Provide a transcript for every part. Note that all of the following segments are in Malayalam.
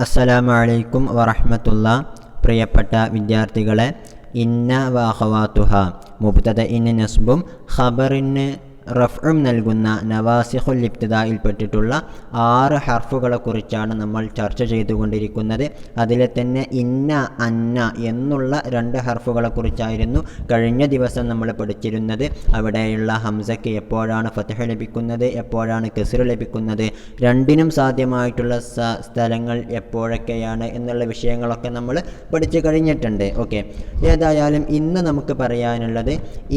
അസ്സലാമു അലൈക്കും വറഹ്മത്തുള്ളാ. പ്രിയപ്പെട്ട വിദ്യാർത്ഥികളെ, ഇന്ന വ അഖവാതുഹ മുബ്തദഇന് നസ്ബും ഖബറിന് റഫ്ഉം നൽകുന്ന നവാസിഖുൽ ഇബ്തിദായിൽപ്പെട്ടിട്ടുള്ള 6 ഹർഫുകളെക്കുറിച്ചാണ് നമ്മൾ ചർച്ച ചെയ്തുകൊണ്ടിരിക്കുന്നത്. അതിലെ തന്നെ ഇന്ന, അന്ന എന്നുള്ള 2 ഹർഫുകളെക്കുറിച്ചായിരുന്നു കഴിഞ്ഞ ദിവസം നമ്മൾ പഠിച്ചിരുന്നത്. അവിടെയുള്ള ഹംസയ്ക്ക് എപ്പോഴാണ് ഫത്ഹ് ലഭിക്കുന്നത്, എപ്പോഴാണ് കസ്ർ ലഭിക്കുന്നത്, രണ്ടിനും സാധ്യമായിട്ടുള്ള സ്ഥലങ്ങൾ എപ്പോഴൊക്കെയാണ് എന്നുള്ള വിഷയങ്ങളൊക്കെ നമ്മൾ പഠിച്ചു കഴിഞ്ഞിട്ടുണ്ട്. ഓക്കെ, ഏതായാലും ഇന്ന് നമുക്ക് പറയാനുള്ളത്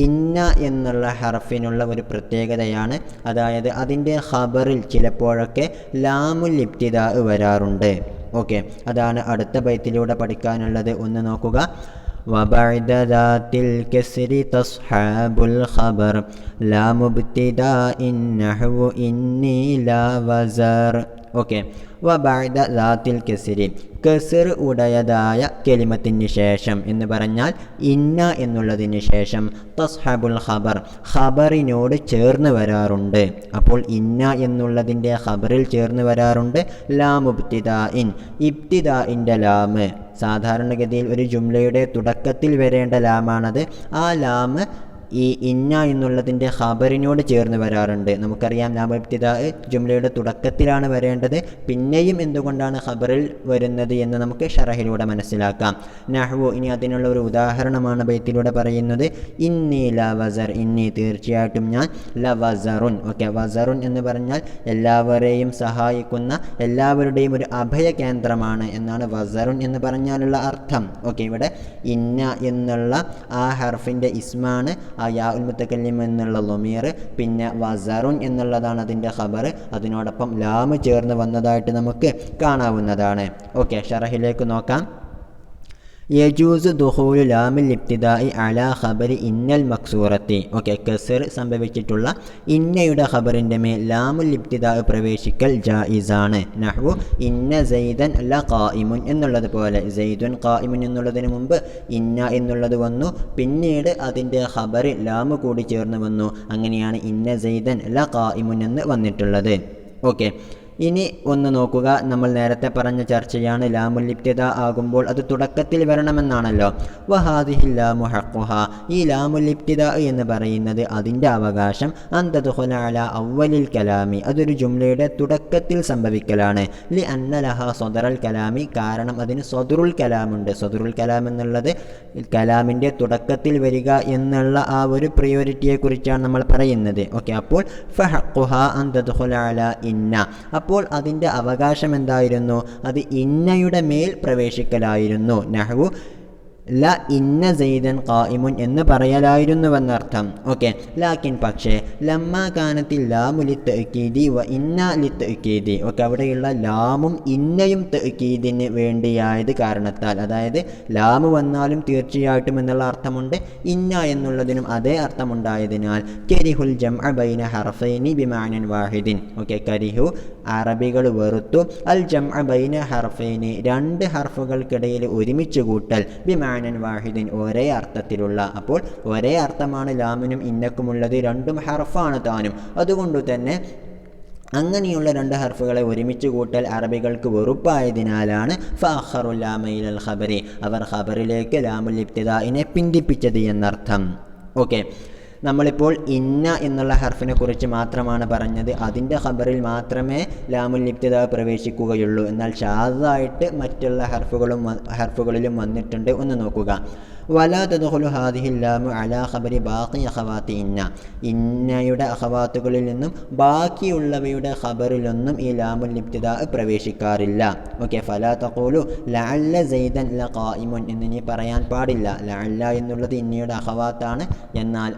ഇന്ന എന്നുള്ള ഹർഫിനുള്ള ഒരു പ്രത്യേകതയാണ്. അതായത് അതിൻ്റെ ഖബറിൽ ചിലപ്പോഴൊക്കെ ലാമുൽ ഇബ്തിദാ വരാറുണ്ട്. ഓക്കെ, അതാണ് അടുത്ത ബൈത്തിലൂടെ പഠിക്കാനുള്ളത്. ഒന്ന് നോക്കുക. وبعد ذات الكسر تصحاب الخبر لا مبتداء نحو إني لا وزر. ഓക്കെ, വബഅദ ദാത്തിൽ കസ്രി, കസ്ർ ഉടയതായ കെലിമത്തിന് ശേഷം എന്ന് പറഞ്ഞാൽ ഇന്ന എന്നുള്ളതിന് ശേഷം തസ്ഹബുൽ ഖബർ, ഖബറിനോട് ചേർന്ന് വരാറുണ്ട്. അപ്പോൾ ഇന്ന എന്നുള്ളതിൻ്റെ ഖബറിൽ ചേർന്ന് വരാറുണ്ട് ലാം ഇബ്തിദാഇൻ, ഇബ്തിദാഇൻ്റെ ലാമ്. സാധാരണഗതിയിൽ ഒരു ജുംലയുടെ തുടക്കത്തിൽ വരേണ്ട ലാമാണത്. ആ ലാമ് ഈ ഇന്ന എന്നുള്ളതിൻ്റെ ഖബറിനോട് ചേർന്ന് വരാറുണ്ട്. നമുക്കറിയാം ലാം ഇബ്തിദാ ജുംലയുടെ തുടക്കത്തിലാണ് വരേണ്ടത്. പിന്നെയും എന്തുകൊണ്ടാണ് ഖബറിൽ വരുന്നത് എന്ന് നമുക്ക് ഷറഹിലൂടെ മനസ്സിലാക്കാം. നഹ്വു, ഇനി അതിനുള്ള ഒരു ഉദാഹരണമാണ് ബൈത്തിലൂടെ പറയുന്നത്. ഇന്നി ല വസർ, ഇന്നി തീർച്ചയായിട്ടും ഞാൻ, ല വസറുൻ. ഓക്കെ, വസറുൻ എന്ന് പറഞ്ഞാൽ എല്ലാവരെയും സഹായിക്കുന്ന, എല്ലാവരുടെയും ഒരു അഭയ കേന്ദ്രമാണ് എന്നാണ് വസറുൻ എന്ന് പറഞ്ഞാലുള്ള അർത്ഥം. ഓക്കെ, ഇവിടെ ഇന്ന എന്നുള്ള ആ ഹർഫിൻ്റെ ഇസ്മാണ് ആ യാ ഉൽ മുത്തക്കല്ലിം എന്നുള്ള ലമീർ, പിന്നെ വസറുൻ എന്നുള്ളതാണ് അതിൻ്റെ ഖബർ. അതിനോടൊപ്പം ലാമ് ചേർന്ന് വന്നതായിട്ട് നമുക്ക് കാണാവുന്നതാണ്. ഓക്കെ, ഷറഹിലേക്ക് നോക്കാം. യജൂസ് ദുഖൂലു ലാമിൽ ഇബ്തിദാഇ അലാ ഖബരി ഇന്നൽ മക്സൂറത്തി. ഓക്കെ, കസ്ർ സംഭവിച്ചിട്ടുള്ള ഇന്നയുടെ ഖബറിൻ്റെ മേൽ ലാമുൽ ഇബ്തിദാ പ്രവേശിക്കൽ ജായിസാണ്. നഹ്വു ഇന്ന സൈദൻ ല ഖായിമുൻ എന്നുള്ളത് പോലെ, സൈദുൻ ഖായിമുൻ എന്നുള്ളതിന് മുമ്പ് ഇന്ന എന്നുള്ളത് വന്നു, പിന്നീട് അതിൻ്റെ ഖബറിൽ ലാമ് കൂടി ചേർന്ന് വന്നു. അങ്ങനെയാണ് ഇന്ന സൈദൻ ല ഖായിമുൻ എന്ന് വന്നിട്ടുള്ളത്. ഓക്കെ, ഇനി ഒന്ന് നോക്കുക. നമ്മൾ നേരത്തെ പറഞ്ഞ ചർച്ചയാണ്. ലാമുൽ ഇബ്തിദാ ആകുമ്പോൾ അത് തുടക്കത്തിൽ വരണമെന്നാണല്ലോ. വഹാദിഹി ലാമു ഹഖ്ഖുഹ, ഈ ലാമുൽ ഇബ്തിദാ എന്ന് പറയുന്നത് അതിൻ്റെ അവകാശം അന്തദ്ഖുല അലാ അവ്വലിൽ കലാമി, അതൊരു ജുംലയുടെ തുടക്കത്തിൽ സംഭവിക്കലാണ്. ലി അന്ന ലഹ സദറൽ കലാമി, കാരണം അതിന് സദറുൽ കലാമുണ്ട്. സദറുൽ കലാം എന്നുള്ളത് കലാമിൻ്റെ തുടക്കത്തിൽ വരിക എന്നുള്ള ആ ഒരു പ്രിയോറിറ്റിയെക്കുറിച്ചാണ് നമ്മൾ പറയുന്നത്. ഓക്കെ, അപ്പോൾ ഫഹഖ്ഖുഹ അന്തദ്ഖുല അലാ ഇന്ന, അപ്പോൾ അതിൻ്റെ അവകാശം എന്തായിരുന്നു? അത് ഇന്നയുടെ മേൽ പ്രവേശിക്കലായിരുന്നു. നഹ്വു ല ഇന്ന സൈദൻ ഖായിമുൻ എന്ന് പറയലായിരുന്നുവെന്നർത്ഥം. ഓക്കെ, ലാക്കിൻ പക്ഷേ ലമ്മ കാനത്തിൽ ലാമു ലിത്തഅക്കീദി വ ഇന്ന ലിത്തഅക്കീദി. ഓക്കെ, അവിടെയുള്ള ലാമും ഇന്നയും തഅക്കീദിന് വേണ്ടിയായത് കാരണത്താൽ, അതായത് ലാമ് വന്നാലും തീർച്ചയായിട്ടും എന്നുള്ള അർത്ഥമുണ്ട്, ഇന്ന എന്നുള്ളതിനും അതേ അർത്ഥമുണ്ടായതിനാൽ കരിഹുൽ ജംഅ ബൈന ഹർഫൈനി ബിമഅനൻ വാഹിദിൻ. ഓക്കെ, കരിഹു അറബികൾ വെറുത്തു, അൽ ജംഅ ബൈന ഹർഫൈനി 2 ഹർഫുകൾക്കിടയിൽ ഒരുമിച്ച് കൂട്ടൽ, ബിമഅനൻ വാഹിദിൻ ഒരേ അർത്ഥത്തിലുള്ള. അപ്പോൾ ഒരേ അർത്ഥമാണ് ലാമിനും ഇന്നക്കുമുള്ളത്, 2 ഹർഫാണ് താനും. അതുകൊണ്ട് തന്നെ അങ്ങനെയുള്ള 2 ഹർഫുകളെ ഒരുമിച്ച് കൂട്ടൽ അറബികൾക്ക് വെറുപ്പായതിനാലാണ് ഫഅഖറുൽ ലാമ ഇലൽ ഖബരി, അവർ ഖബറിലേക്ക് ലാമുൽ ഇബ്തിദാഇനെ പിന്തിപ്പിച്ചത് എന്നർത്ഥം. ഓക്കെ, നമ്മളിപ്പോൾ ഇന്ന എന്നുള്ള ഹർഫിനെ കുറിച്ച് മാത്രമാണ് പറഞ്ഞത്. അതിൻ്റെ ഖബറിൽ മാത്രമേ ലാമുൽ ഇബ്തിദാ പ്രവേശിക്കുകയുള്ളൂ. എന്നാൽ ഷാദായിട്ട് മറ്റുള്ള ഹർഫുകളിലും വന്നിട്ടുണ്ട്. ഒന്ന് നോക്കുക. വലാ തദ്ഖുലു ഹാദിഹിൽ ലാമു അലാ ഖബരി ബാഖി അഖവാത്തി ഇന്ന, ഇന്നയുടെ അഖവാത്തുകളിൽ നിന്നും ബാക്കിയുള്ളവയുടെ ഖബറിലൊന്നും ഈ ലാമുൽ ഇബ്തിദാ പ്രവേശിക്കാറില്ല. ഓക്കെ, ഫലാ തഖൂലു ലഅല്ല സൈദൻ ല ഖായിമുൻ എന്ന് ഇനി പറയാൻ പാടില്ല. ലഅല്ല എന്നുള്ളത് ഇന്നയുടെ അഖവാത്താണ്, എന്നാൽ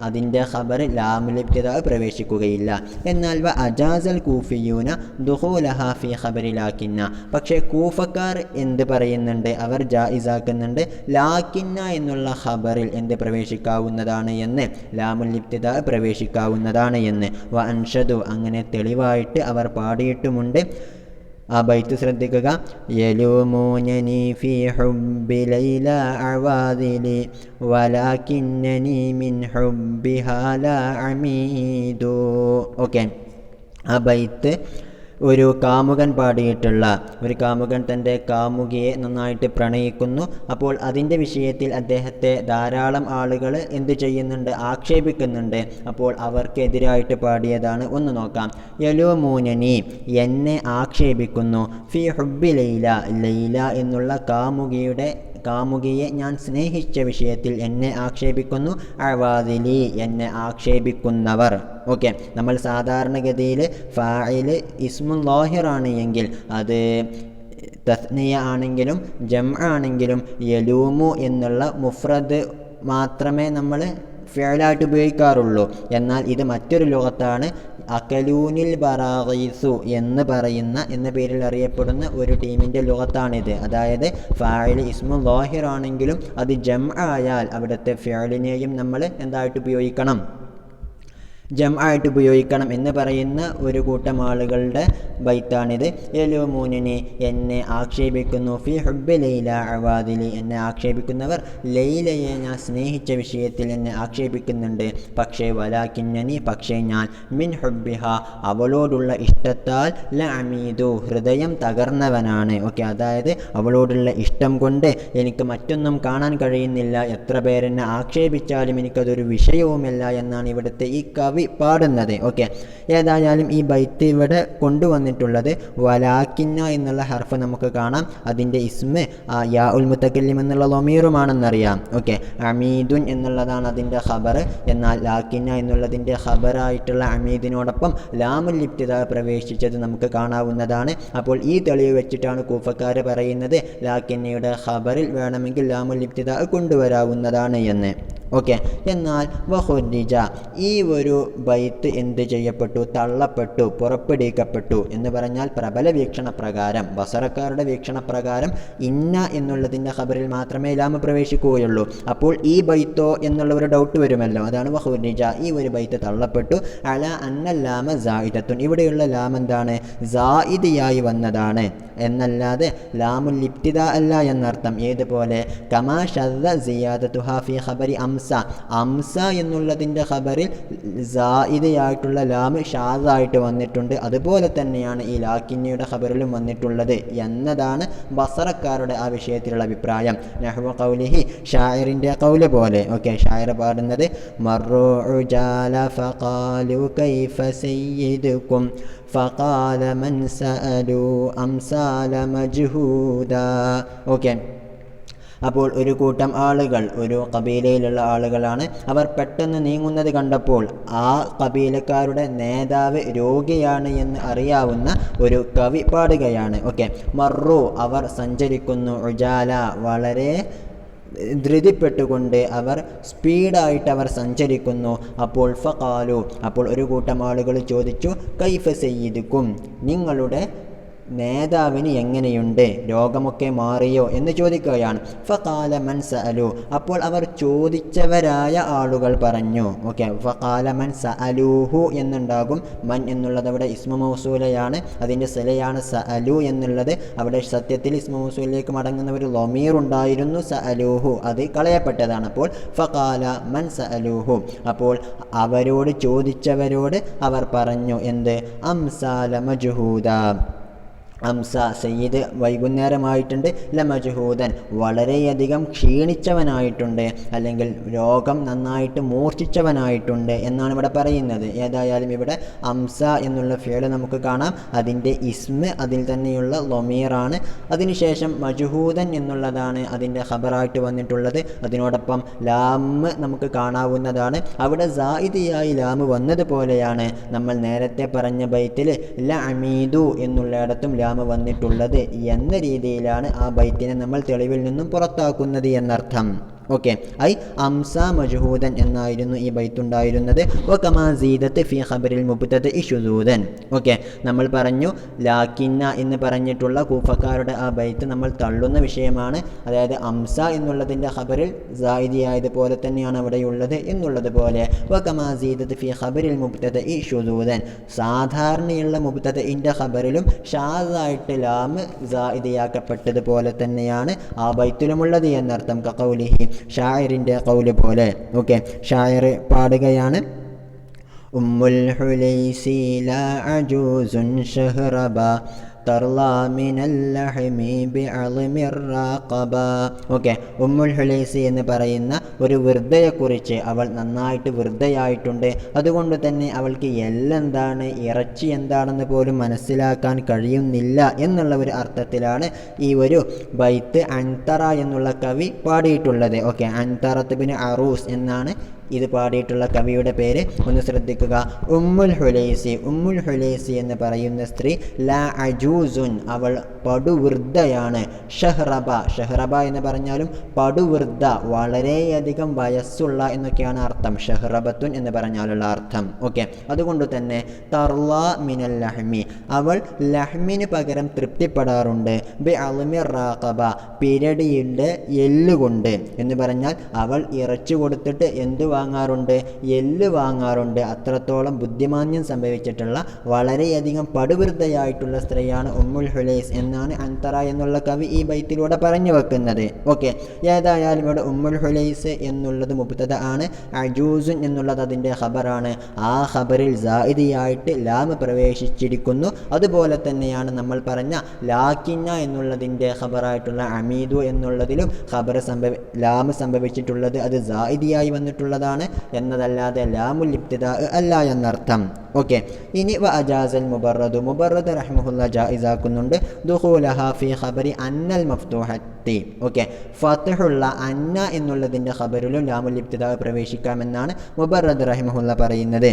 അതിൻ്റെ ഖബർ ലാമുൽ ഇബ്തിദാ പ്രവേശിക്കുകയില്ല. എന്നാൽ വ അജാസൽ കൂഫിയൂന ദുഖൂലഹ ഫീ ഖബരി ലാക്കിന്ന, പക്ഷേ കൂഫക്കാർ എന്ത് പറയുന്നുണ്ട്? അവർ ജായിസാക്കുന്നുണ്ട് ലാക്കിന്ന എന്നുള്ള ഖബറിൽ എന്ത് പ്രവേശിക്കാവുന്നതാണ് എന്ന്, ലാമുൽ ഇബ്തിദാ പ്രവേശിക്കാവുന്നതാണ് എന്ന്. വ അൻഷദു, അങ്ങനെ തെളിവായിട്ട് അവർ പാടിയിട്ടുമുണ്ട്. ആ ബൈത്ത് ശ്രദ്ധിക്കുക. യലൂമൂനനി ഫീ ഹുബ്ബി ലൈല അവാദിലി വലാകിന്നനി മിൻ ഹുബ്ബിഹാ ലാ അമീദു. ഓക്കെ, ആ ബൈത്ത് ഒരു കാമുകൻ പാടിയിട്ടുള്ള, ഒരു കാമുകൻ തൻ്റെ കാമുകിയെ നന്നായിട്ട് പ്രണയിക്കുന്നു. അപ്പോൾ അതിൻ്റെ വിഷയത്തിൽ അദ്ദേഹത്തെ ധാരാളം ആളുകൾ എന്ത് ചെയ്യുന്നുണ്ട്, ആക്ഷേപിക്കുന്നുണ്ട്. അപ്പോൾ അവർക്കെതിരായിട്ട് പാടിയതാണ്. ഒന്ന് നോക്കാം. യലൂമൂനനി, എന്നെ ആക്ഷേപിക്കുന്നു, ഫി ഹുബ്ബി ലൈല, ലൈല എന്നുള്ള കാമുകിയെ ഞാൻ സ്നേഹിച്ച വിഷയത്തിൽ എന്നെ ആക്ഷേപിക്കുന്നു. അവാദിലി, എന്നെ ആക്ഷേപിക്കുന്നവർ. ഓക്കെ, നമ്മൾ സാധാരണഗതിയിൽ ഫാഇൽ ഇസ്മുൽ ലാഹിറാണ് എങ്കിൽ അത് തസ്നിയ ആണെങ്കിലും ജംഅ ആണെങ്കിലും യലൂമു എന്നുള്ള മുഫ്രദ് മാത്രമേ നമ്മൾ ഫിഅലായിട്ട് ഉപയോഗിക്കാറുള്ളൂ. എന്നാൽ ഇത് മറ്റൊരു ലുഗത്താണ്. അകലൂനിൽ ബറാഗീസു എന്ന പേരിൽ അറിയപ്പെടുന്ന ഒരു ടീമിൻ്റെ ലുഗത്താണിത്. അതായത് ഫാഇൽ ഇസ്മു ലാഹിർ ആണെങ്കിലും അത് ജംഅ ആയാൽ അവിടുത്തെ ഫിഅലിനെയും നമ്മൾ എന്തായിട്ട് ഉപയോഗിക്കണം, ജംആയിട്ട് ഉപയോഗിക്കണം എന്ന് പറയുന്ന ഒരു കൂട്ടം ആളുകളുടെ ബൈത്താണിത്. യലൂമൂനനി, എന്നെ ആക്ഷേപിക്കുന്നു, ഫി ഹുബ്ബി ലൈല അവാദിലി, എന്നെ ആക്ഷേപിക്കുന്നവർ ലൈലയെ ഞാൻ സ്നേഹിച്ച വിഷയത്തിൽ എന്നെ ആക്ഷേപിക്കുന്നുണ്ട്. പക്ഷേ വലാകിന്നനി, പക്ഷേ ഞാൻ മിൻ ഹുബ്ബിഹ, അവളോടുള്ള ഇഷ്ടത്താൽ ലഅമീദു, ഹൃദയം തകർന്നവനാണ്. ഓക്കെ, അതായത് അവളോടുള്ള ഇഷ്ടം കൊണ്ട് എനിക്ക് മറ്റൊന്നും കാണാൻ കഴിയുന്നില്ല. എത്ര പേരെന്നെ ആക്ഷേപിച്ചാലും എനിക്കതൊരു വിഷയവുമില്ല എന്നാണ് ഇവിടുത്തെ ഈ കവി പാടുന്നത്. ഓക്കെ, ഏതായാലും ഈ ബൈത്ത് ഇവിടെ കൊണ്ടുവന്നിട്ടുള്ളത് വലാക്കിന്ന എന്നുള്ള ഹർഫ് നമുക്ക് കാണാം. അതിൻ്റെ ഇസ്മ് യാ ഉൽ മുത്തക്കല്ലിം എന്നുള്ള ലമീറുമാണെന്നറിയാം. ഓക്കെ, അമീദുൻ എന്നുള്ളതാണ് അതിൻ്റെ ഖബർ. എന്നാൽ ലാക്കിന്ന എന്നുള്ളതിൻ്റെ ഖബറായിട്ടുള്ള അമീദിനോടൊപ്പം ലാമുൽ ഇബ്തിദാ പ്രവേശിച്ചത് നമുക്ക് കാണാവുന്നതാണ്. അപ്പോൾ ഈ തെളിവ് വെച്ചിട്ടാണ് കൂഫക്കാർ പറയുന്നത് ലാക്കിന്നയുടെ ഖബറിൽ വേണമെങ്കിൽ ലാമുൽ ഇബ്തിദാ കൊണ്ടുവരാവുന്നതാണ് എന്ന്. ഓക്കെ, എന്നാൽ വഖുരിജ, ഈ ഒരു ബൈത്ത് എന്ത് ചെയ്യപ്പെട്ടു, തള്ളപ്പെട്ടു, പുറപ്പെടുവിക്കപ്പെട്ടു എന്ന് പറഞ്ഞാൽ പ്രബല വീക്ഷണപ്രകാരം, ബസറക്കാരുടെ വീക്ഷണപ്രകാരം ഇന്ന എന്നുള്ളതിൻ്റെ ഖബറിൽ മാത്രമേ ലാമ് പ്രവേശിക്കുകയുള്ളൂ. അപ്പോൾ ഈ ബൈത്തോ എന്നുള്ള ഒരു ഡൗട്ട് വരുമല്ലോ. അതാണ് വഖുരിജ, ഈ ഒരു ബൈത്ത് തള്ളപ്പെട്ടു. അല അന്ന ലാമ സായിദത്തുൻ, ഇവിടെയുള്ള ലാം എന്താണ്, സായിദയായി വന്നതാണ് എന്നല്ലാതെ ലാമുൽ ഇബ്തിദാ അല്ല എന്നർത്ഥം. ഏതുപോലെ കമാ ശദ്ദ സിയാദതുഹാ ഫി ഖബരി അംസ എന്നുള്ളതിൻ്റെ ഖബറിൽ സായിദയായിട്ടുള്ള ലാമ് ഷാദായിട്ട് വന്നിട്ടുണ്ട്. അതുപോലെ തന്നെയാണ് ഈ ലാക്കിന്നയുടെ ഖബറിലും വന്നിട്ടുള്ളത് എന്നതാണ് ബസറക്കാരുടെ ആ വിഷയത്തിലുള്ള അഭിപ്രായം. നഹ്വ ഖൗലിഹി, ഷായറിൻ്റെ ഖൗല് പോലെ. ഓക്കെ, ഷായർ പാടുന്നത് മർറൂ ഉജാല ഫഖാലു കൈഫ സയ്യിദുകും ഫഖാല മൻ സഅലു അംസാല മജ്ഹൂദാ. ഓക്കെ, അപ്പോൾ ഒരു കൂട്ടം ആളുകൾ, ഒരു കബീലയിലുള്ള ആളുകളാണ്. അവർ പെട്ടെന്ന് നീങ്ങുന്നത് കണ്ടപ്പോൾ ആ കബീലക്കാരുടെ നേതാവ് രോഗിയാണ് എന്ന് അറിയാവുന്ന ഒരു കവി പാടുകയാണ്. ഓക്കെ, മർറു, അവർ സഞ്ചരിക്കുന്നു, ഉജാല, വളരെ ധൃതിപ്പെട്ടുകൊണ്ട് അവർ സ്പീഡായിട്ട് അവർ സഞ്ചരിക്കുന്നു. അപ്പോൾ ഫഖാലു, അപ്പോൾ ഒരു കൂട്ടം ആളുകൾ ചോദിച്ചു, കൈഫ സയ്യിദുക്കും, നിങ്ങളുടെ നേതാവിന് എങ്ങനെയുണ്ട്, രോഗമൊക്കെ മാറിയോ എന്ന് ചോദിക്കുകയാണ്. ഫഖാല മൻ സഅലു, അപ്പോൾ അവർ ചോദിച്ചവരായ ആളുകൾ പറഞ്ഞു. ഓക്കെ, ഫഖാല മൻ സഅലൂഹു എന്നുണ്ടാകും. മൻ എന്നുള്ളത് അവിടെ ഇസ്മു മൗസൂലയാണ്, അതിൻ്റെ സിലയാണ് സഅലു എന്നുള്ളത്. അവിടെ സത്യത്തിൽ ഇസ്മു മൗസൂലിലേക്ക് മടങ്ങുന്ന ഒരു ലമീർ ഉണ്ടായിരുന്നു, സഅലൂഹു, അത് കളയപ്പെട്ടതാണ്. അപ്പോൾ ഫഖാല മൻ സഅലൂഹു, അപ്പോൾ അവരോട് ചോദിച്ചവരോട് അവർ പറഞ്ഞു എന്ത്, അംസാല മജ്ഹൂദ, അംസ സയ്യിദ് വൈകുന്നേരമായിട്ടുണ്ട്, ലമജ്ഹൂദൻ വളരെയധികം ക്ഷീണിച്ചവനായിട്ടുണ്ട്, അല്ലെങ്കിൽ രോഗം നന്നായിട്ട് മൂർച്ഛിച്ചവനായിട്ടുണ്ട് എന്നാണ് ഇവിടെ പറയുന്നത്. ഏതായാലും ഇവിടെ അംസ എന്നുള്ള ഫിഅൽ നമുക്ക് കാണാം. അതിൻ്റെ ഇസ്മ് അതിൽ തന്നെയുള്ള ലമീറാണ്. അതിനുശേഷം മജ്ഹൂദൻ എന്നുള്ളതാണ് അതിൻ്റെ ഖബറായിട്ട് വന്നിട്ടുള്ളത്. അതിനോടൊപ്പം ലാമ് നമുക്ക് കാണാവുന്നതാണ്. അവിടെ സായിദിയായി ലാമ് വന്നതുപോലെയാണ് നമ്മൾ നേരത്തെ പറഞ്ഞ ബൈത്തിൽ ലഅമീദു എന്നുള്ളിടത്തും ലാമ് വന്നിട്ടുള്ളത് എന്ന രീതിയിലാണ് ആ ബൈത്തിനെ നമ്മൾ തെളിവിൽ നിന്നും പുറത്താക്കുന്നത് എന്നർത്ഥം. ഓക്കെ, ഐ അംസ മജ്ഹൂദൻ എന്നായിരുന്നു ഈ ബൈത്തുണ്ടായിരുന്നത്. വകമാ സീദത്ത് ഫി ഖബറിൽ മുബ്തദഇ ശുദൂദൻ. ഓക്കെ, നമ്മൾ പറഞ്ഞു ലാക്കിന്ന എന്ന് പറഞ്ഞിട്ടുള്ള കൂഫക്കാരുടെ ആ ബൈത്ത് നമ്മൾ തള്ളുന്ന വിഷയമാണ്. അതായത് അംസ എന്നുള്ളതിൻ്റെ ഖബറിൽ സായിദിയായതുപോലെ തന്നെയാണ് അവിടെയുള്ളത് എന്നുള്ളത് പോലെ. വകമാ സീദത്ത് ഫി ഖബറിൽ മുബ്തദഇ ശുദൂദൻ, സാധാരണയുള്ള മുബ്തദഇൻ്റെ ഖബറിലും ഷാദായിട്ട് ലാമ് സായിദിയാക്കപ്പെട്ടതുപോലെ തന്നെയാണ് ആ ബൈത്തിലുമുള്ളത് എന്നർത്ഥം. കഖൗലിഹി, ഷായറിൻ്റെ ഖൗല് പോലെ. ഓക്കെ, ഷായർ പാടുകയാണ്, ഉമ്മുൽ ഹുലൈസി ലാ അജൂസുൻ ഷഹ്റബ തർലാ മിനൽ ലഹ്മി ബിഅൾമിർ റാഖബ. ഓക്കെ, ഉമ്മുൽ ഹുലൈസി എന്ന് പറയുന്ന ഒരു വൃദ്ധയെക്കുറിച്ച്, അവൾ നന്നായിട്ട് വൃദ്ധയായിട്ടുണ്ട്, അതുകൊണ്ട് തന്നെ അവൾക്ക് എല്ലെന്താണ് ഇറച്ചി എന്താണെന്ന് പോലും മനസ്സിലാക്കാൻ കഴിയുന്നില്ല എന്നുള്ള ഒരു അർത്ഥത്തിലാണ് ഈ ഒരു ബൈത്ത് അൻതറ എന്നുള്ള കവി പാടിയിട്ടുള്ളത്. ഓക്കെ, അൻതറത്ത് ബിൻ അറൂസ് എന്നാണ് ഇത് പാടിയിട്ടുള്ള കവിയുടെ പേര്. ഒന്ന് ശ്രദ്ധിക്കുക. ഉമ്മുൽ ഹുലൈസി, ഉമ്മുൽ ഹുലൈസി എന്ന് പറയുന്ന സ്ത്രീ ലാ അജൂസുൻ, അവൾ പടുവൃദ്ധയാണ്. ഷഹ്റബ, ഷഹ്റബ എന്ന് പറഞ്ഞാലും പടുവൃദ്ധ, വളരെയധികം വയസ്സുള്ള എന്നൊക്കെയാണ് അർത്ഥം. ഷഹ്റബത്തുൻ എന്ന് പറഞ്ഞാലുള്ള അർത്ഥം. ഓക്കെ, അതുകൊണ്ട് തന്നെ തർലാ മിനൽ ലഹ്മി, അവൾ ലഹ്മിന് പകരം തൃപ്തിപ്പെടാറുണ്ട്. ബി അൾമിർ റാഖബ, പിരടിയുടെ എല്ലുകൊണ്ട് എന്ന് പറഞ്ഞാൽ അവൾ ഇറച്ചി കൊടുത്തിട്ട് എന്ത് വാങ്ങാറുണ്ട്? എല്ല് വാങ്ങാറുണ്ട്. അത്രത്തോളം ബുദ്ധിമാന്യം സംഭവിച്ചിട്ടുള്ള വളരെയധികം പടുവൃദ്ധയായിട്ടുള്ള സ്ത്രീയാണ് ഉമ്മുൽ ഹുലൈസ് എന്നാണ് അൻതറ എന്നുള്ള കവി ഈ ബൈത്തിലൂടെ പറഞ്ഞു വെക്കുന്നത്. ഓക്കെ, ഏതായാലും ഇവിടെ ഉമ്മുൽ ഹുലൈസ് എന്നുള്ളത് മുബ്തദ ആണ്, അജൂസുൻ എന്നുള്ളത് അതിൻ്റെ ഖബറാണ്. ആ ഖബറിൽ സായിദിയായിട്ട് ലാം പ്രവേശിച്ചിരിക്കുന്നു. അതുപോലെ തന്നെയാണ് നമ്മൾ പറഞ്ഞ ലാക്കിന്ന എന്നുള്ളതിൻ്റെ ഖബറായിട്ടുള്ള അമീദു എന്നുള്ളതിലും ഖബർ ലാം സംഭവിച്ചിട്ടുള്ളത് അത് സായിദിയായി വന്നിട്ടുള്ളതാണ് എന്നതല്ലാതെ ലാമുൽ ഇബ്തിദാ അല്ല എന്നർത്ഥം. ഓക്കെ, ഇനി വ അജാസൽ മുബറദു, മുബറദ് റഹ്മഹുല്ലാ ജായിസാക്കുന്നുണ്ട് ദുഖൂലഹ ഫീ ഖബരി അന്നൽ മഫ്തൂഹത്തി. ഓക്കെ, ഫത്ഹുള്ള അന്ന എന്നുള്ളതിൻ്റെ ഖബറിലും ലാമുൽ ഇബ്തിദാ പ്രവേശിക്കാമെന്നാണ് മുബറദ് റഹ്മഹുല്ലാ പറയുന്നത്.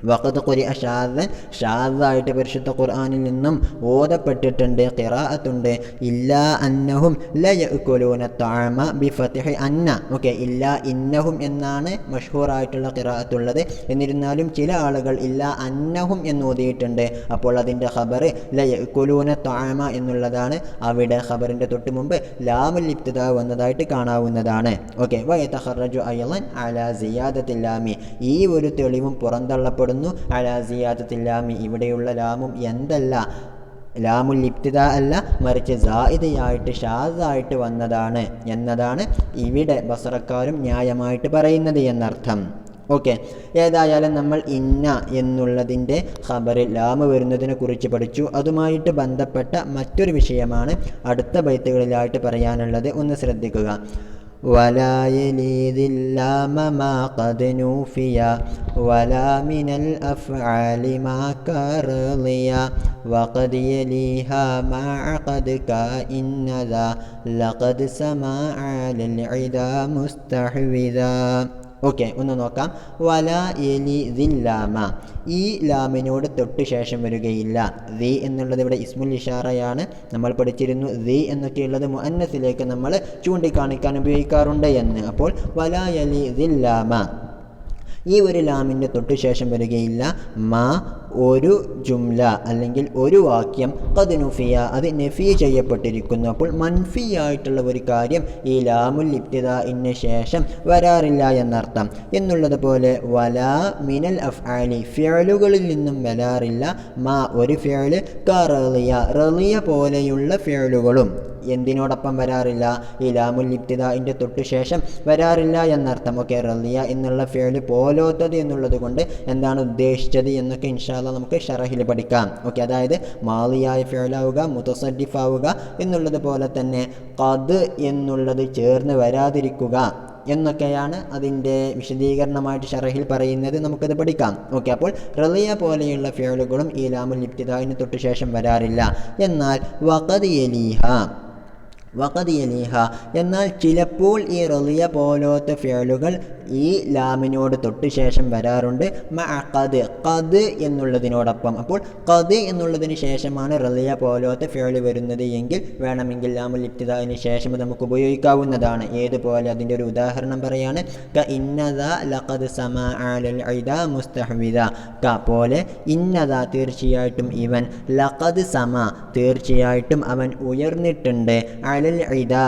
വഖദ് ഖുരിഅ ഷാദൻ, ഷാദായിട്ട് പരിശുദ്ധ ഖുർആനിൽ നിന്നും ഓതപ്പെട്ടിട്ടുണ്ട്, ഖിറാഅത്തുണ്ട്. ഇല്ലാ അന്നഹും ലയഅകുലൂന തഅമ ബിഫത്ഹി അന്ന. ഓക്കെ, ഇല്ലാ ഇന്നഹും എന്നാണ് മഷ്ഹൂറായിട്ടുള്ള ഖിറാഅത്തുള്ളത്. എന്നിരുന്നാലും ചില ആളുകൾ ഇല്ലാ അന്നഹും എന്ന് ഓതിയിട്ടുണ്ട്. അപ്പോൾ അതിൻ്റെ ഖബർ ലയഅകുലൂന തഅമ എന്നുള്ളതാണ്. അവിടെ ഖബറിൻ്റെ തൊട്ട് മുമ്പ് ലാമുൽ ഇബ്തിദാ വന്നതായിട്ട് കാണാവുന്നതാണ്. ഓക്കെ, വയതഖറജു അയ്ളൻ അലാ സിയാദത്തിൽ ലാമി, ഈ ഒരു തെളിവും പുറന്തള്ളപ്പെടുന്നു അലാ സിയാദത്തിൽ ലാമി, ഇവിടെയുള്ള ലാമും എന്തല്ല, ലാമുൽ ഇബ്തിദാ അല്ല, മറിച്ച് സായിദയായിട്ട് ഷാദായിട്ട് വന്നതാണ് എന്നതാണ് ഇവിടെ ബസറക്കാരും ന്യായമായിട്ട് പറയുന്നത് എന്നർത്ഥം. ഓക്കെ, ഏതായാലും നമ്മൾ ഇന്ന എന്നുള്ളതിൻ്റെ ഖബറിൽ ലാമ് വരുന്നതിനെ കുറിച്ച് പഠിച്ചു. അതുമായിട്ട് ബന്ധപ്പെട്ട മറ്റൊരു വിഷയമാണ് അടുത്ത ബൈത്തുകളിലായിട്ട് പറയാനുള്ളത്. ഒന്ന് ശ്രദ്ധിക്കുക. ولا يلي اللام ما قد نوفيا ولا من الأفعال ما كرضيا وقد يليها مع قد كائن ذا لقد سماع للعدا مستحوذا. ഓക്കെ, ഒന്ന് നോക്കാം. വല എലി ദില്ലാമ, ഈ ലാമിനോട് തൊട്ട് ശേഷം വരികയില്ല. ദി എന്നുള്ളത് ഇവിടെ ഇസ്മുൽ ഇഷാറയാണ്. നമ്മൾ പഠിച്ചിരുന്നു ദി എന്നൊക്കെയുള്ളത് മുഅന്നസിലേക്ക് നമ്മൾ ചൂണ്ടിക്കാണിക്കാൻ ഉപയോഗിക്കാറുണ്ട് എന്ന്. അപ്പോൾ വല എലി ദില്ലാമ, ഈ ഒരു ലാമിൻ്റെ തൊട്ട് ശേഷം വരികയില്ല. മാ, ഒരു ജുംല അല്ലെങ്കിൽ ഒരു വാക്യം ഖദ് നുഫിയ, അത് നഫി ചെയ്യപ്പെട്ടിരിക്കുന്നു. അപ്പോൾ മൻഫി ആയിട്ടുള്ള ഒരു കാര്യം ഈ ലാമുൽ ഇബ്തിദാഇന് ശേഷം വരാറില്ല എന്നർത്ഥം. എന്നുള്ളതുപോലെ വലാ മിനൽ അഫ്ആലി, ഫിഅലുകളിൽ നിന്നും വരാറില്ല. മാ, ഒരു ഫിഅല്, കറളിയ, റളിയ പോലെയുള്ള ഫിഅലുകളും എന്തിനോടൊപ്പം വരാറില്ല? ഈ ലാമുൽ ഇബ്തിദാഇൻ്റെ തൊട്ട് ശേഷം വരാറില്ല എന്നർത്ഥം. ഓക്കെ, റളിയ എന്നുള്ള ഫിഅല് പോലോത്തത് എന്നുള്ളത് കൊണ്ട് എന്താണ് ഉദ്ദേശിച്ചത് എന്നൊക്കെ ഇൻഷാ അല്ലാഹ് നമുക്ക് ഷറഹിൽ പഠിക്കാം. ഓക്കെ, അതായത് മാളിയായ ഫിഅലാവുക, മുതസദ്ദിഫാവുക എന്നുള്ളത് പോലെ തന്നെ ഖദ് എന്നുള്ളത് ചേർന്ന് വരാതിരിക്കുക എന്നൊക്കെയാണ് അതിൻ്റെ വിശദീകരണമായിട്ട് ഷറഹിൽ പറയുന്നത്. നമുക്കത് പഠിക്കാം. ഓക്കെ, അപ്പോൾ റളിയ പോലെയുള്ള ഫിഅലുകളും ഈ ലാമുൽ ഇബ്തിദാഇന് തൊട്ട് ശേഷം വരാറില്ല. എന്നാൽ വഖദ് യലീഹ, വഖദ് യലീഹ, എന്നാൽ ചിലപ്പോൾ ഈ റളിയ പോലത്തെ ഫിഅലുകൾ ഈ ലാമിനോട് തൊട്ട് ശേഷം വരാറുണ്ട്. മഅ ഖദ്, ഖദ് എന്നുള്ളതിനോടൊപ്പം. അപ്പോൾ ഖദ് എന്നുള്ളതിന് ശേഷമാണ് റളിയ പോലത്തെ ഫിഅല് വരുന്നത് എങ്കിൽ വേണമെങ്കിൽ ലാമുൽ ഇബ്തിദാഇന് ശേഷം നമുക്ക് ഉപയോഗിക്കാവുന്നതാണ്. ഏതുപോലെ? അതിൻ്റെ ഒരു ഉദാഹരണം പറയാണ്. ക ഇന്നദാ ലഖദ് സമാഅ ലൽ ഇദാ മുസ്തഹ്വിദ, ക പോലെ, ഇന്നദാ തീർച്ചയായിട്ടും ഇവൻ, ലഖദ് സമ തീർച്ചയായിട്ടും അവൻ ഉയർന്നിട്ടുണ്ട്, അലൽ ഇദാ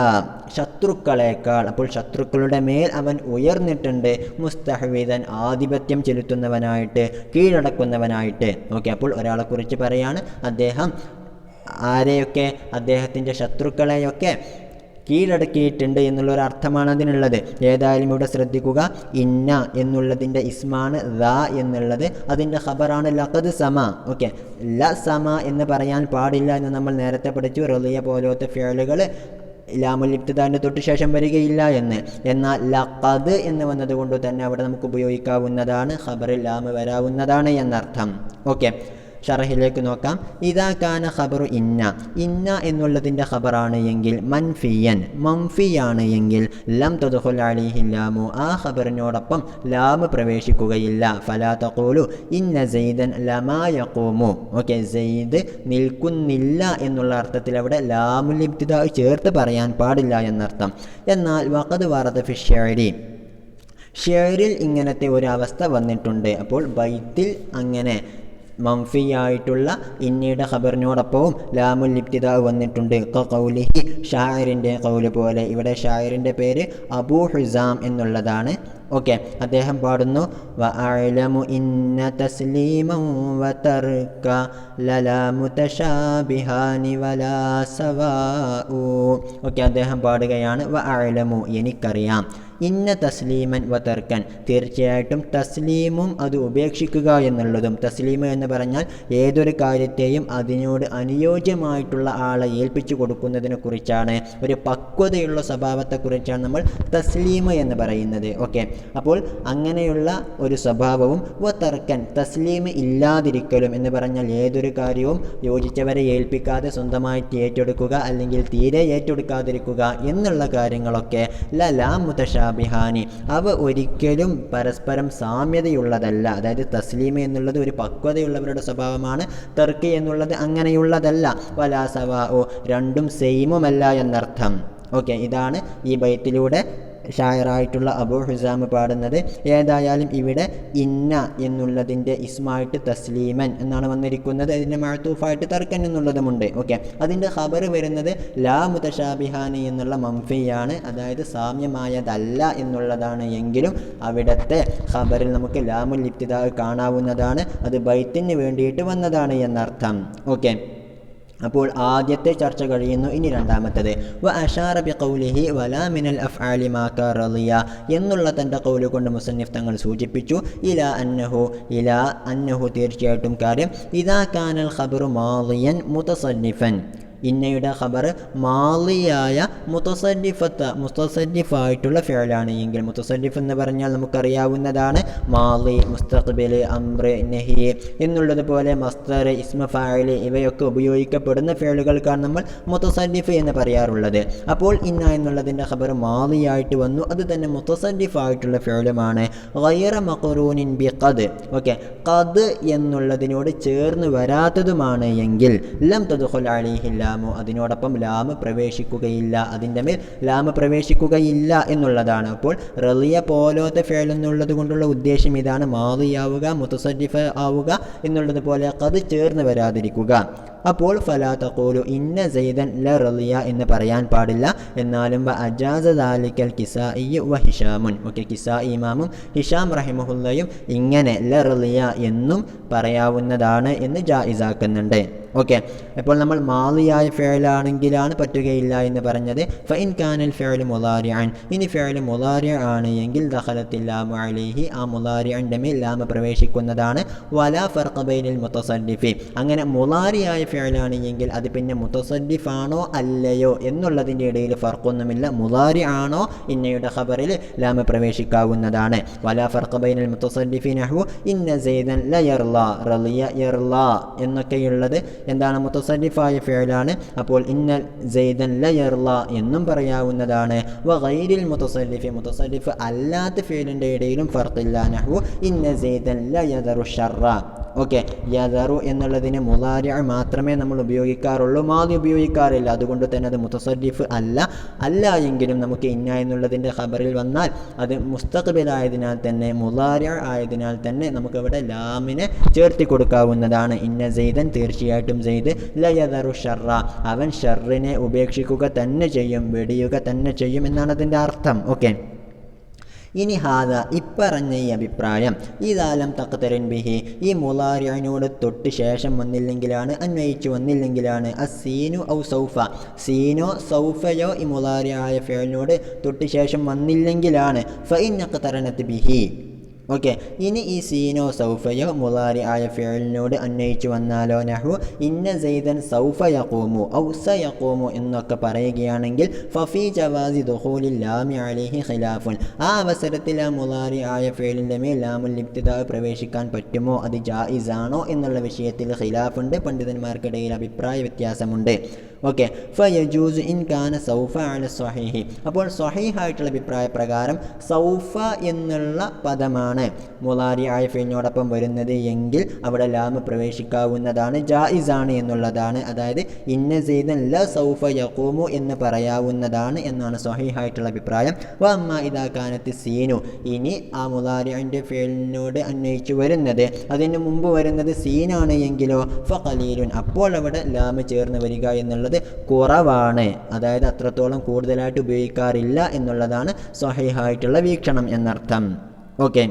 ശത്രുക്കളേക്കാൾ, അപ്പോൾ ശത്രുക്കളുടെ മേൽ അവൻ ഉയർന്നിട്ടുണ്ട്, മുസ്തഹ്വിദൻ ആധിപത്യം ചെലുത്തുന്നവനായിട്ട്, കീഴടക്കുന്നവനായിട്ട്. ഓക്കെ, അപ്പോൾ ഒരാളെക്കുറിച്ച് പറയാണ് അദ്ദേഹം ആരെയൊക്കെ? അദ്ദേഹത്തിൻ്റെ ശത്രുക്കളെയൊക്കെ കീഴടക്കിയിട്ടുണ്ട് എന്നുള്ളൊരർത്ഥമാണ് അതിനുള്ളത്. ഏതായാലും ഇവിടെ ശ്രദ്ധിക്കുക, ഇന്ന എന്നുള്ളതിൻ്റെ ഇസ്മാണ് ദാ എന്നുള്ളത്, അതിൻ്റെ ഖബറാണ് ലഖദ് സമ. ഓക്കെ, ല സമ എന്ന് പറയാൻ പാടില്ല എന്ന് നമ്മൾ നേരത്തെ പഠിച്ചു. റളിയ പോലത്തെ ഫിഅലുകൾ ലാമുൽ ഇബ്തിദാന്റെ തൊട്ട് ശേഷം വരികയില്ല എന്ന്. എന്നാൽ ലഖദ് എന്ന് വന്നതുകൊണ്ട് തന്നെ അവിടെ നമുക്ക് ഉപയോഗിക്കാവുന്നതാണ്, ഖബറിൽ ലാമ് വരാവുന്നതാണ് എന്നർത്ഥം. ഓക്കെ, ഷറഹിലേക്ക് നോക്കാം. ഇദാ കാന ഖബറു ഇന്ന, ഇന്ന എന്നുള്ളതിൻ്റെ ഖബറാണ് എങ്കിൽ മൻഫിയൻ, മൻഫിയാണ് എങ്കിൽ ലം തദ്ഖുൽ അലൈഹി ലാമു, ആ ഖബറിനോടൊപ്പം ലാമ് പ്രവേശിക്കുകയില്ല. ഫലാ തഖൂലു ഇന്ന സൈദൻ ലമാ യഖൂമു. ഓക്കെ, സൈദ് നിൽക്കുന്നില്ല എന്നുള്ള അർത്ഥത്തിൽ അവിടെ ലാമുൽ ഇബ്തിദാ ചേർത്ത് പറയാൻ പാടില്ല എന്നർത്ഥം. എന്നാൽ വഖദ് വറദ ഫി ശഅരി, ഷെയറിൽ ഇങ്ങനത്തെ ഒരു അവസ്ഥ വന്നിട്ടുണ്ട്. അപ്പോൾ ബൈത്തിൽ അങ്ങനെ മംഫിയായിട്ടുള്ള ഇന്നയുടെ ഖബറിനോടൊപ്പവും ലാമുൽ ഇബ്തിദാ വന്നിട്ടുണ്ട്. ഖൗലിഹി, ഷാഇറിൻ്റെ ഖൗല് പോലെ. ഇവിടെ ഷാഇറിൻ്റെ പേര് അബൂ ഹുസാം എന്നുള്ളതാണ്. ഓക്കെ, അദ്ദേഹം പാടുന്നു വഅഅലമു ഇന്ന തസ്ലീമൻ വതർക ലലാ മുതശാബിഹാനി വലാ സവാഉ. ഓക്കെ, അദ്ദേഹം പാടുകയാണ് വഅഅലമു, എനിക്കറിയാം, ഇന്ന തസ്ലീമൻ വതർക്കൻ, തീർച്ചയായിട്ടും തസ്ലീമും അത് ഉപേക്ഷിക്കുക എന്നുള്ളതും. തസ്ലീമ് എന്ന് പറഞ്ഞാൽ ഏതൊരു കാര്യത്തെയും അതിനോട് അനുയോജ്യമായിട്ടുള്ള ആളെ ഏൽപ്പിച്ചു കൊടുക്കുന്നതിനെ കുറിച്ചാണ്, ഒരു പക്വതയുള്ള സ്വഭാവത്തെക്കുറിച്ചാണ് നമ്മൾ തസ്ലീമ് എന്ന് പറയുന്നത്. ഓക്കെ, അപ്പോൾ അങ്ങനെയുള്ള ഒരു സ്വഭാവവും വതർക്കൻ, തസ്ലീമ് ഇല്ലാതിരിക്കലും എന്ന് പറഞ്ഞാൽ ഏതൊരു കാര്യവും യോജിച്ചവരെ ഏൽപ്പിക്കാതെ സ്വന്തമായിട്ട് ഏറ്റെടുക്കുക, അല്ലെങ്കിൽ തീരെ ഏറ്റെടുക്കാതിരിക്കുക എന്നുള്ള കാര്യങ്ങളൊക്കെ ലലാ മുതശാബിഹാനി, അവ ഒരിക്കലും പരസ്പരം സാമ്യതയുള്ളതല്ല. അതായത് തസ്ലീമ് എന്നുള്ളത് ഒരു പക്വതയുള്ളവരുടെ സ്വഭാവമാണ്, തർക്ക് എന്നുള്ളത് അങ്ങനെയുള്ളതല്ല. വലാ സവാഉ, രണ്ടും സെയിമുമല്ല എന്നർത്ഥം. ഓക്കെ, ഇതാണ് ഈ ബൈത്തിലൂടെ ഷായറായിട്ടുള്ള അബൂ ഹുസാം പാടുന്നത്. ഏതായാലും ഇവിടെ ഇന്ന എന്നുള്ളതിൻ്റെ ഇസ്മായിട്ട് തസ്ലീമൻ എന്നാണ് വന്നിരിക്കുന്നത്. അതിൻ്റെ മഅ്തൂഫായിട്ട് തർക്കൻ എന്നുള്ളതുമുണ്ട്. ഓക്കെ, അതിൻ്റെ ഖബർ വരുന്നത് ലാ മുതശാബിഹാനി എന്നുള്ള മംഫിയാണ്, അതായത് സാമ്യമായതല്ല എന്നുള്ളതാണ്. എങ്കിലും അവിടുത്തെ ഖബറിൽ നമുക്ക് ലാമുൽ ഇബ്തിദാ കാണാവുന്നതാണ്, അത് ബൈത്തിന് വേണ്ടിയിട്ട് വന്നതാണ് എന്നർത്ഥം. ഓക്കെ, അപ്പോൾ ആദ്യത്തെ ചർച്ച കഴിയുന്നു. ഇനി രണ്ടാമത്തത് വ അഷാറ ബി ഖൗലിഹി വലാ മിനൽ അഫ്ആലി മാ കറളിയ എന്നുള്ള തൻ്റെ ഖൗല് കൊണ്ട് മുസന്നിഫ് തങ്ങൾ സൂചിപ്പിച്ചു. ഇലാ അന്നഹു തീർച്ചയായിട്ടും കാര്യം ഇദാ കാനൽ ഖബറു മാളിയൻ മുതസന്നിഫൻ, ഇന്നയുടെ ഖബർ മാളിയായ മുതസന്നിഫായിട്ടുള്ള ഫിഅലാണ് എങ്കിൽ, മുതസന്നിഫ് എന്ന് പറഞ്ഞാൽ നമുക്കറിയാവുന്നതാണ് മാളി, മുസ്തഖ്ബിൽ, അംർ, നഹി എന്നുള്ളതുപോലെ മസ്ദർ, ഇസ്മ ഫാഇൽ ഇവയൊക്കെ ഉപയോഗിക്കപ്പെടുന്ന ഫിഅലുകൾക്കാണ് നമ്മൾ മുതസന്നിഫ് എന്ന് പറയാറുള്ളത്. അപ്പോൾ ഇന്ന എന്നുള്ളതിൻ്റെ ഖബർ മാളിയായിട്ട് വന്നു, അത് തന്നെ മുതസന്നിഫായിട്ടുള്ള ഫിഅലുമാണ്. ഗൈറ മഖറൂനിൻ ബി ഖദ്, ഓക്കെ, ഖദ് എന്നുള്ളതിനോട് ചേർന്ന് വരാത്തതുമാണ് എങ്കിൽ ലം തദ്ഖുൽ അലൈഹി ലാമു, അതിനോടൊപ്പം ലാമ് പ്രവേശിക്കുകയില്ല, അതിൻ്റെ മേൽ ലാമ് പ്രവേശിക്കുകയില്ല എന്നുള്ളതാണ്. അപ്പോൾ റളിയ പോലത്തെ ഫിഅൽ എന്നുള്ളത് കൊണ്ടുള്ള ഉദ്ദേശം ഇതാണ്, മാളിയാവുക, മുതസന്നിഫ് ആവുക എന്നുള്ളതുപോലെ ഖദ് ചേർന്ന് വരാതിരിക്കുക. അപ്പോൾ ഫലാ തഖൂലു ഇന്ന സൈദൻ ല റളിയ എന്ന് പറയാൻ പാടില്ല. എന്നാലും വ അജാസ ദാലിക്കൽ കിസാഇ വ ഹിഷാമുൻ, ഓക്കെ, കിസാഇ ഇമാമും ഹിഷാം റഹിമഹുല്ലയും ഇങ്ങനെ ല റളിയ എന്നും പറയാവുന്നതാണ് എന്ന് ജായിസാക്കുന്നുണ്ട്. ഓക്കെ, അപ്പോൾ നമ്മൾ മാളിയായ ഫിഅലാണെങ്കിലാണ് പറ്റുകയില്ല എന്ന് പറഞ്ഞത്. ഫഇൻ കാനൽ ഫിഅലു മുളാരിഅൻ, ഇനി ഫിഅൽ മുളാരി ആണ് എങ്കിൽ ദഖലത്തിൽ ലാമു അലൈഹി, ആ മുളാരിഅന്റെ മേൽ ലാമ പ്രവേശിക്കുന്നതാണ്. വലാ ഫർഖ ബൈനൽ മുതസന്നിഫി, അങ്ങനെ മുളാരിയായ ഫിഅലാണ് എങ്കിൽ അത് പിന്നെ മുതസന്നിഫാണോ അല്ലയോ എന്നുള്ളതിൻ്റെ ഇടയിൽ ഫർഖൊന്നുമില്ല. മുളാരി ആണോ ഇന്നയുടെ ഖബറിൽ ലാമ പ്രവേശിക്കാവുന്നതാണ്. വലാ ഫർഖ ബൈനൽ മുതസന്നിഫി നഹ്വു ഇന്ന സൈദൻ ല യർലാ, റളിയ യർലാ എന്നൊക്കെയുള്ളത് എന്താണ്, മുതസന്നിഫായ ഫിഅലാണ്. അപ്പോൾ ഇന്ന സൈദൻ ല യർലാ എന്നും പറയാവുന്നതാണ്. വ ഗൈരിൽ മുതസന്നിഫി, മുതസന്നിഫ് അല്ലാത്ത ഫിഅലിൻ്റെ ഇടയിലും ഫർഖില്ല. നഹ്വു ഇന്ന സൈദൻ ല യദറു ശർറ, ഓക്കെ, യദറു എന്നുള്ളതിന് മുളാരി മാത്രമേ നമ്മൾ ഉപയോഗിക്കാറുള്ളൂ, മാദി ഉപയോഗിക്കാറില്ല. അതുകൊണ്ട് തന്നെ അത് മുതസന്നിഫ് അല്ല എങ്കിലും നമുക്ക് ഇന്ന എന്നുള്ളതിൻ്റെ ഖബറിൽ വന്നാൽ അത് മുസ്തഖ്ബിലായതിനാൽ തന്നെ, മുളാരി ആയതിനാൽ തന്നെ നമുക്കവിടെ ലാമിനെ ചേർത്തി കൊടുക്കാവുന്നതാണ്. ഇന്ന സൈദൻ, തീർച്ചയായിട്ടും സൈദ് ല യദറു ശർറ, അവൻ ഷർറിനെ ഉപേക്ഷിക്കുക തന്നെ ചെയ്യും, വെടിയുക തന്നെ ചെയ്യും എന്നാണ് അതിൻ്റെ അർത്ഥം. ഓക്കെ, ഇനി ഹാദ ഇപ്പറഞ്ഞ ഈ അഭിപ്രായം ഇതാലം തഖ്തറിൻ ബിഹി ഈ മുളാരിഅനോട് തൊട്ട് ശേഷം വന്നില്ലെങ്കിലാണ്, അന്വയിച്ചു വന്നില്ലെങ്കിലാണ്, അസീനു ഔ സൗഫ സീനോ സൗഫയോ ഈ മുളാരിഅയ ഫിഅലിനോട് തൊട്ട് ശേഷം വന്നില്ലെങ്കിലാണ് ഫഇൻ ഇഖ്തറനത് ബിഹി. ഓക്കെ, ഇനി ഈ സീനോ സൗഫയോ മുളാരിഅയ ഫിഅലിനോട് അന്വയിച്ചു വന്നാലോ, നഹ്വു ഇന്ന സൈദൻ സൗഫ യഖൂമു ഔ സയഖൂമു എന്നൊക്കെ പറയുകയാണെങ്കിൽ ഫഫി ജവാസി ദുഖൂലിൽ ലാമി അലൈഹി ഖിലാഫുൻ ആ അവസരത്തിൽ ആ മുളാരിഅയ ഫിഅലിൻ്റെ മേൽ ലാമുൽ ഇബ്തിദാ പ്രവേശിക്കാൻ പറ്റുമോ, അത് ജായിസാണോ എന്നുള്ള വിഷയത്തിൽ ഖിലാഫുണ്ട്, പണ്ഡിതന്മാർക്കിടയിൽ അഭിപ്രായ വ്യത്യാസമുണ്ട്. ഓക്കെ, ഫയജൂസു ഇൻ കാന സൗഫ അല സ്വഹീഹി അപ്പോൾ സ്വഹീഹായിട്ടുള്ള അഭിപ്രായ പ്രകാരം സൗഫ എന്നുള്ള പദമാണ് മുളാരിഅയ ഫിഅലിനോടൊപ്പം വരുന്നത് എങ്കിൽ അവിടെ ലാമ് പ്രവേശിക്കാവുന്നതാണ്, ജായിസാണ് എന്നുള്ളതാണ്. അതായത് ഇന്ന സൈദൻ ല സൗഫ യഖൂമു എന്ന് പറയാവുന്നതാണ് എന്നാണ് സ്വഹീഹായിട്ടുള്ള അഭിപ്രായം. വഅമ്മാ ഇദാ കാനത്ത് സീനു ഇനി ആ മുളാരിഅന്റെ ഫിഅലിനോട് അന്വയിച്ചു വരുന്നത് അതിന് മുമ്പ് വരുന്നത് സീനാണ് എങ്കിലോ ഫഖലീലുൻ അപ്പോൾ അവിടെ ലാമ് ചേർന്ന് വരിക എന്നുള്ളത് കുറവാണ്, അതായത് അത്രത്തോളം കൂടുതലായിട്ട് ഉപയോഗിക്കാറില്ല എന്നുള്ളതാണ് സ്വഹീഹായിട്ടുള്ള വീക്ഷണം എന്നർത്ഥം. ഓക്കെ,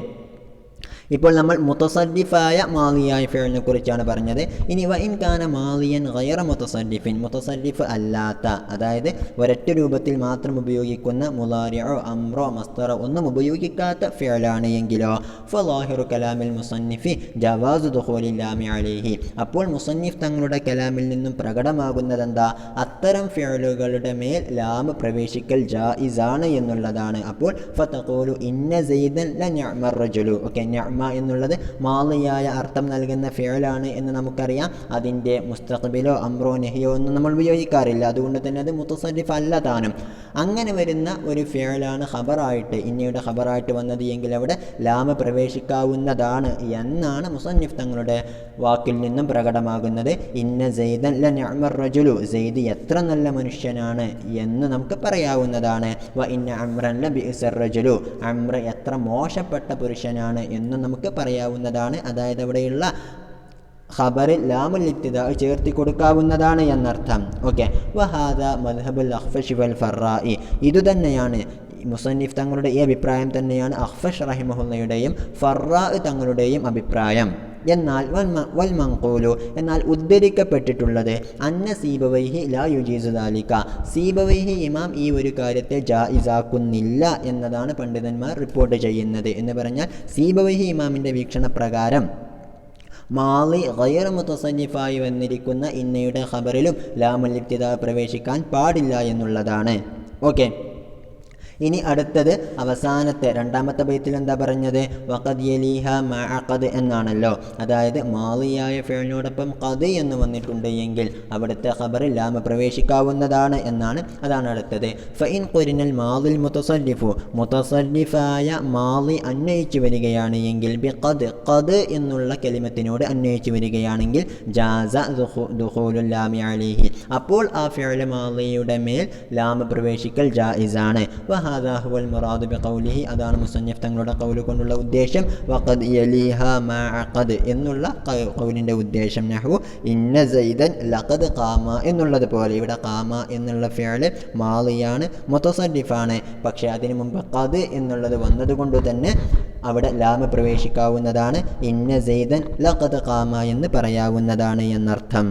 ഇപ്പോൾ നമ്മൾ മുതസദ്ദിഫായ മാളിയായ ഫിഅലിനെ കുറിച്ചാണ് പറഞ്ഞത്. ഇനി വഇൻ കാന മാളിയൻ ഗൈറ മുതസദ്ദിഫിൻ മുതസദ്ദിഫ് അല്ലാത്ത, അതായത് ഒരൊറ്റ രൂപത്തിൽ മാത്രം ഉപയോഗിക്കുന്ന മുളാരിഅോ അംറോ മസ്തറോ ഒന്നും ഉപയോഗിക്കാത്ത ഫിഅലാണ് എങ്കിലോ ഫളാഹിറു കലാമിൽ മുസന്നിഫി ജവാസു ദുഖൂലിൽ ലാമി അലൈഹി അപ്പോൾ മുസന്നിഫ് തങ്ങളുടെ കലാമിൽ നിന്നും പ്രകടമാകുന്നതെന്താ, അത്തരം ഫിഅലുകളുടെ മേൽ ലാമ് പ്രവേശിക്കൽ ജായിസാണ് എന്നുള്ളതാണ്. അപ്പോൾ ഫതഖൂലു ഇന്ന സൈദൻ ലനിഅമർ റജുലു. ഓക്കെ, നിഅമ എന്നുള്ളത് മാളിയായ അർത്ഥം നൽകുന്ന ഫിഅലാണ് എന്ന് നമുക്കറിയാം. അതിൻ്റെ മുസ്തഖ്ബിലോ അംറോ നഹിയോ ഒന്നും നമ്മൾ ഉപയോഗിക്കാറില്ല, അതുകൊണ്ട് തന്നെ അത് മുതസദ്ദിഫ് അല്ല താനും. അങ്ങനെ വരുന്ന ഒരു ഫിഅലാണ് ഖബറായിട്ട് ഇന്നയുടെ ഖബറായിട്ട് വന്നത് എങ്കിൽ അവിടെ ലാമ് പ്രവേശിക്കാവുന്നതാണ് എന്നാണ് മുസന്നിഫ് തങ്ങളുടെ വാക്കിൽ നിന്നും പ്രകടമാകുന്നത്. ഇന്ന സൈദൻ ലനിഅമർ റജുലു സൈദ് എത്ര നല്ല മനുഷ്യനാണ് എന്ന് നമുക്ക് പറയാവുന്നതാണ്. വ ഇന്ന അംറൻ ലബിഇസർ റജുലു അംറ എത്ര മോശപ്പെട്ട പുരുഷനാണ് എന്നും നമുക്ക് പറയാവുന്നതാണ്. അതായത് അവിടെയുള്ള ഖബറിൽ ലാമുൽ ഇബ്തിദാ ചേർത്തി കൊടുക്കാവുന്നതാണ് എന്നർത്ഥം. ഓക്കെ, വഹാദ മദ്ഹബുൽ അഖ്ഫശ് വൽ ഫറാഇ ഇതുതന്നെയാണ് മുസന്നിഫ് തങ്ങളുടെ ഈ അഭിപ്രായം തന്നെയാണ് അഖ്ഫശ് റഹിമഹുള്ളയുടെയും ഫറാ തങ്ങളുടെയും അഭിപ്രായം. എന്നാൽ വൽ മൻഖൂലു എന്നാൽ ഉദ്ധരിക്കപ്പെട്ടിട്ടുള്ളത് അന്ന സീബവൈഹി ലാ യുജീസു ദാലിക സീബവൈഹി ഇമാം ഈ ഒരു കാര്യത്തെ ജായിസാക്കുന്നില്ല എന്നതാണ് പണ്ഡിതന്മാർ റിപ്പോർട്ട് ചെയ്യുന്നത്. എന്ന് പറഞ്ഞാൽ സീബവൈഹി ഇമാമിൻ്റെ വീക്ഷണപ്രകാരം മാളി ഗൈറ മുതസന്നിഫായി വന്നിരിക്കുന്ന ഇന്നയുടെ ഖബറിലും ലാമുൽ ഇബ്തിദാ പ്രവേശിക്കാൻ പാടില്ല എന്നുള്ളതാണ്. ഓക്കെ, ഇനി അടുത്തത് അവസാനത്തെ രണ്ടാമത്തെ ബൈത്തിൽ എന്താ പറഞ്ഞത്, വഖദ് യലീഹ മഅ ഖദ് എന്നാണല്ലോ. അതായത് മാളിയായ ഫിഅലിനോടൊപ്പം ഖദ് എന്ന് വന്നിട്ടുണ്ട് എങ്കിൽ അവിടുത്തെ ഖബറിൽ ലാമ പ്രവേശിക്കാവുന്നതാണ് എന്നാണ്. അതാണ് അടുത്തത്. ഫഇൻ ഖുരിനൽ മാളിൽ മുതസല്ലിഫു മുതസല്ലിഫായ മാളി അന്വയിച്ചു വരികയാണ് എങ്കിൽ ബി ഖദ് ഖദ് എന്നുള്ള കലിമത്തിനോട് അന്വയിച്ചു വരികയാണെങ്കിൽ ജാസ ദുഖൂലുൽ ലാമി അലൈഹി അപ്പോൾ ആ ഫിഅൽ മാളിയുടെ മേൽ ലാമ പ്രവേശിക്കൽ ജായിസാണ്. വഹാദാ ഹുവൽ മുറാദു ബിഖൗലിഹി അതാണ് മുസന്നിഫ് തങ്ങളുടെ ഖൗൽ കൊണ്ടുള്ള ഉദ്ദേശം. വഖദ് യലീഹ മഅ ഖദ് എന്നുള്ള ഖൗലിൻ്റെ ഉദ്ദേശം നഹ്വു ഇന്ന സൈദൻ ലഖദ് ഖാമ എന്നുള്ളത് പോലെ ഇവിടെ ഖാമ എന്നുള്ള ഫിഅൽ മാളിയാണ്, മുതസല്ലിഫാണ്. പക്ഷേ അതിനു മുമ്പ് ഖദ് എന്നുള്ളത് വന്നതുകൊണ്ട് തന്നെ അവിടെ ലാമ പ്രവേശിക്കാവുന്നതാണ്. ഇന്ന സൈദൻ ലഖദ് ഖാമ എന്ന് പറയാവുന്നതാണ് എന്നർത്ഥം.